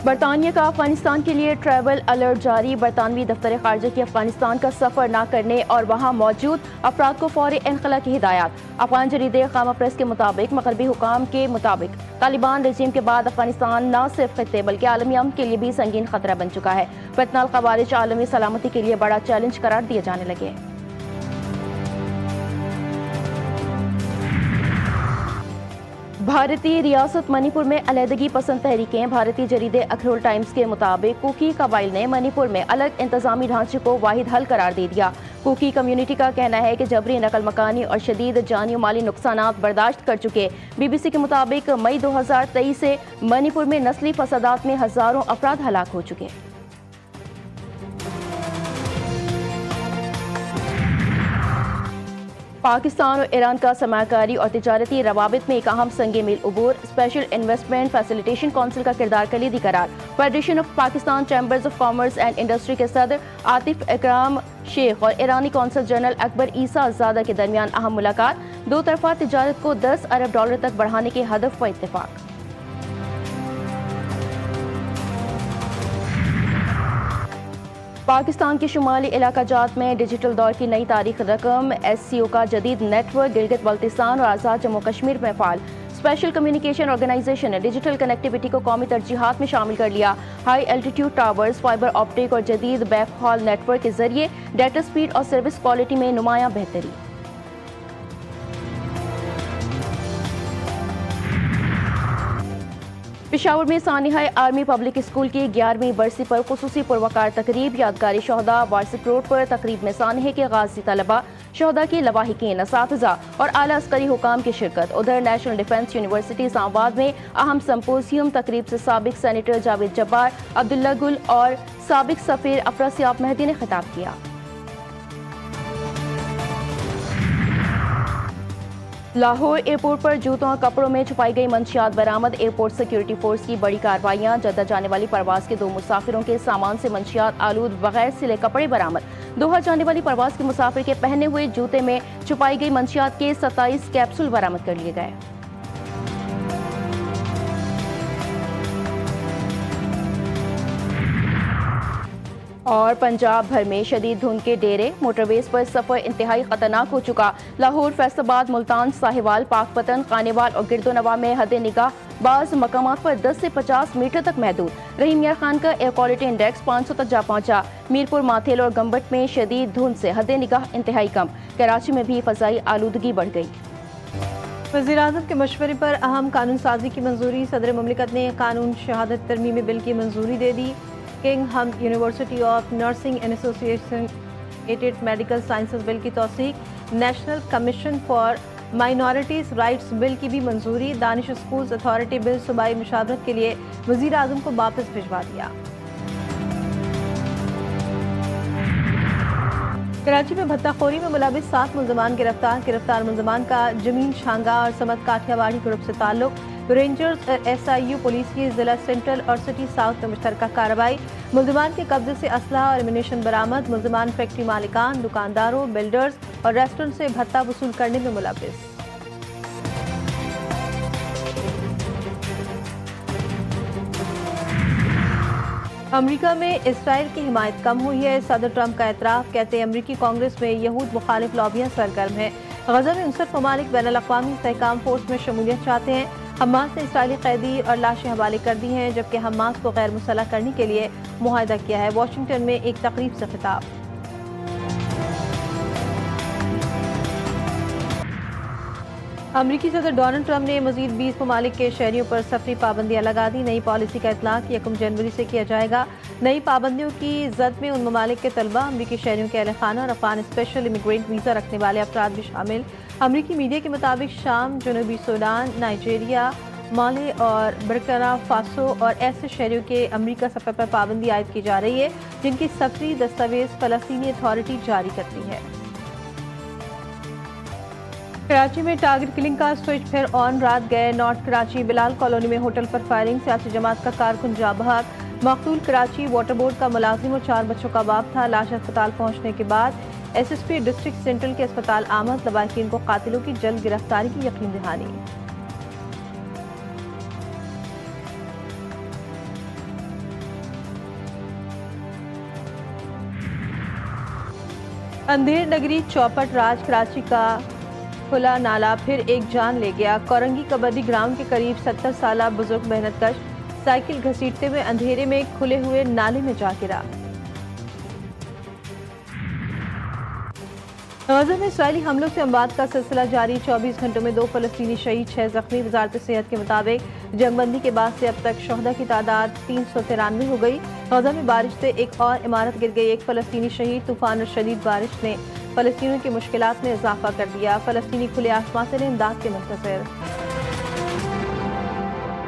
برطانیہ کا افغانستان کے لیے ٹریول الرٹ جاری۔ برطانوی دفتر خارجہ کی افغانستان کا سفر نہ کرنے اور وہاں موجود افراد کو فوری انخلاء کی ہدایات۔ افغان جریدے خامہ پریس کے مطابق مغربی حکام کے مطابق طالبان رژیم کے بعد افغانستان نہ صرف خطے بلکہ عالمی امن کے لیے بھی سنگین خطرہ بن چکا ہے۔ فتنہ الخوارج عالمی سلامتی کے لیے بڑا چیلنج قرار دیے جانے لگے۔ بھارتی ریاست منی پور میں علیحدگی پسند تحریکیں۔ بھارتی جریدے اکھرول ٹائمز کے مطابق کوکی قبائل نے منی پور میں الگ انتظامی ڈھانچے کو واحد حل قرار دے دیا۔ کوکی کمیونٹی کا کہنا ہے کہ جبری نقل مکانی اور شدید جانی و مالی نقصانات برداشت کر چکے۔ بی بی سی کے مطابق مئی 2023 سے منی پور میں نسلی فسادات میں ہزاروں افراد ہلاک ہو چکے۔ پاکستان اور ایران کا سرمایہ کاری اور تجارتی روابط میں ایک اہم سنگ میل عبور۔ اسپیشل انویسٹمنٹ فیسیلیٹیشن کونسل کا کردار کلیدی قرار۔ Federation of Pakistan chambers of commerce and industry کے صدر عاطف اکرام شیخ اور ایرانی کونسل جنرل اکبر عیسیٰ زادہ کے درمیان اہم ملاقات۔ دو طرفہ تجارت کو $10 ارب تک بڑھانے کے ہدف پر اتفاق۔ پاکستان کے شمالی علاقہ جات میں ڈیجیٹل دور کی نئی تاریخ رقم۔ ایس سی او کا جدید نیٹ ورک گلگت بلتستان اور آزاد جموں کشمیر میں فعال۔ اسپیشل کمیونیکیشن آرگنائزیشن نے ڈیجیٹل کنیکٹیوٹی کو قومی ترجیحات میں شامل کر لیا۔ High altitude towers, fibre optic اور جدید بیک ہال نیٹ ورک کے ذریعے ڈیٹا سپیڈ اور سروس کوالٹی میں نمایاں بہتری۔ پشاور میں سانحہ آرمی پبلک اسکول کی 11ویں برسی پر خصوصی پروقار تقریب۔ یادگاری شہداء وارث روڈ پر تقریب میں سانحہ کے غازی طلباء، شہداء کی لواحقین، اساتذہ اور اعلیٰ عسکری حکام کی شرکت۔ ادھر نیشنل ڈیفنس یونیورسٹی اسلام آباد میں اہم سمپوزیم تقریب سے سابق سینیٹر جاوید جبار، عبداللہ گل اور سابق سفیر افراسیاب مہدی نے خطاب کیا۔ لاہور ایئرپورٹ پر جوتوں اور کپڑوں میں چھپائی گئی منشیات برآمد۔ ایئرپورٹ سیکیورٹی فورس کی بڑی کارروائیاں۔ جدہ جانے والی پرواز کے 2 مسافروں کے سامان سے منشیات آلود بغیر سلے کپڑے برآمد۔ دوحہ جانے والی پرواز کے مسافر کے پہنے ہوئے جوتے میں چھپائی گئی منشیات کے 27 کیپسول برآمد کر لیے گئے۔ اور پنجاب بھر میں شدید دھند کے ڈیرے، موٹر ویز پر سفر انتہائی خطرناک ہو چکا۔ لاہور، فیصل آباد، ملتان، ساہیوال، پاک پتن، خانیوال اور گرد و نواح میں حد نگاہ بعض مقامات پر 10 سے 50 میٹر تک محدود۔ رحیم یار خان کا ایئر کوالٹی انڈیکس 500 تک جا پہنچا۔ میرپور، ماتھیل اور گمبٹ میں شدید دھند سے حد نگاہ انتہائی کم۔ کراچی میں بھی فضائی آلودگی بڑھ گئی۔ وزیراعظم کے مشورے پر اہم قانون سازی کی منظوری۔ صدر مملکت نے قانون شہادت ترمیمی بل کی منظوری دے دی۔ King Hamad university of nursing and associated medical sciences bill کی توثیق۔ National commission for minorities rights bill کی بھی منظوری۔ دانش اسکولز اتھارٹی بل صوبائی مشاورت کے لیے وزیر اعظم کو واپس بھجوا دیا۔ کراچی میں بھتہ خوری میں ملوث 7 ملزمان گرفتار ملزمان کا جمین شانگا اور سمت کاٹھیا واڑی گروپ سے تعلق۔ رینجرز اور ایس آئی یو پولیس کی ضلع سینٹرل اور سٹی ساؤتھ میں مشترکہ کارروائی۔ ملزمان کے قبضے سے اسلحہ اور ایمونیشن برآمد۔ ملزمان فیکٹری مالکان، دکانداروں، بلڈرز اور ریسٹورنٹ سے بھتہ وصول کرنے میں ملوث۔ امریکہ میں اسرائیل کی حمایت کم ہوئی ہے۔ صدر ٹرمپ کا اعتراف، کہتے ہیں امریکی کانگریس میں یہود مخالف لابیاں سرگرم ہیں۔ غزہ میں 59 ممالک بین الاقوامی استحکام فورس میں شمولیت چاہتے ہیں۔ حماس نے اسرائیلی قیدی اور لاشیں حوالے کر دی ہیں، جبکہ حماس کو غیر مسلح کرنے کے لیے معاہدہ کیا ہے۔ واشنگٹن میں ایک تقریب سے خطاب۔ امریکی صدر ڈونلڈ ٹرمپ نے مزید 20 ممالک کے شہریوں پر سفری پابندیاں لگا دی۔ نئی پالیسی کا اطلاق 1 جنوری سے کیا جائے گا۔ نئی پابندیوں کی زد میں ان ممالک کے طلبہ، امریکی شہریوں کے اہل خانہ اور افغان اسپیشل امیگرینٹ ویزا رکھنے والے افراد بھی شامل۔ امریکی میڈیا کے مطابق شام، جنوبی سوڈان، نائجیریا، مالی اور برکینا فاسو اور ایسے شہریوں کے امریکہ سفر پر پابندی عائد کی جا رہی ہے جن کی سفری دستاویز فلسطینی اتھارٹی جاری کرتی ہے۔ کراچی میں ٹارگٹ کلنگ کا سوئچ پھر آن، رات گئے نارتھ کراچی بلال کالونی میں ہوٹل پر فائرنگ، سیاسی جماعت کا کارکن جاں بحق۔ مقتول کراچی واٹر بورڈ کا ملازم اور 4 بچوں کا باپ تھا۔ لاش اسپتال پہنچنے کے بعد S S P district central کے اسپتال آمد۔ لواحقین کو قاتلوں کی جلد گرفتاری کی یقین دہانی۔ اندھیر نگری چوپٹ راج کراچی کا کھلا نالا پھر ایک جان لے گیا۔ کورنگی کبڈی گراؤنڈ کے قریب 70 سالہ بزرگ محنت کش سائیکل گھسیٹتے ہوئے اندھیرے میں کھلے ہوئے نالے میں جا گرا۔ غزہ میں اسرائیلی حملوں سے اموات کا سلسلہ جاری، 24 گھنٹوں میں 2 فلسطینی شہید، 6 زخمی۔ وزارت صحت کے مطابق جنگ بندی کے بعد سے اب تک شہداء کی تعداد 393 ہو گئی۔ غزہ میں بارش سے ایک اور عمارت گر گئی، 1 فلسطینی شہید۔ طوفان اور شدید بارش نے فلسطینیوں کی مشکلات میں اضافہ کر دیا۔ فلسطینی کھلے آسمان سے امداد کے منتظر۔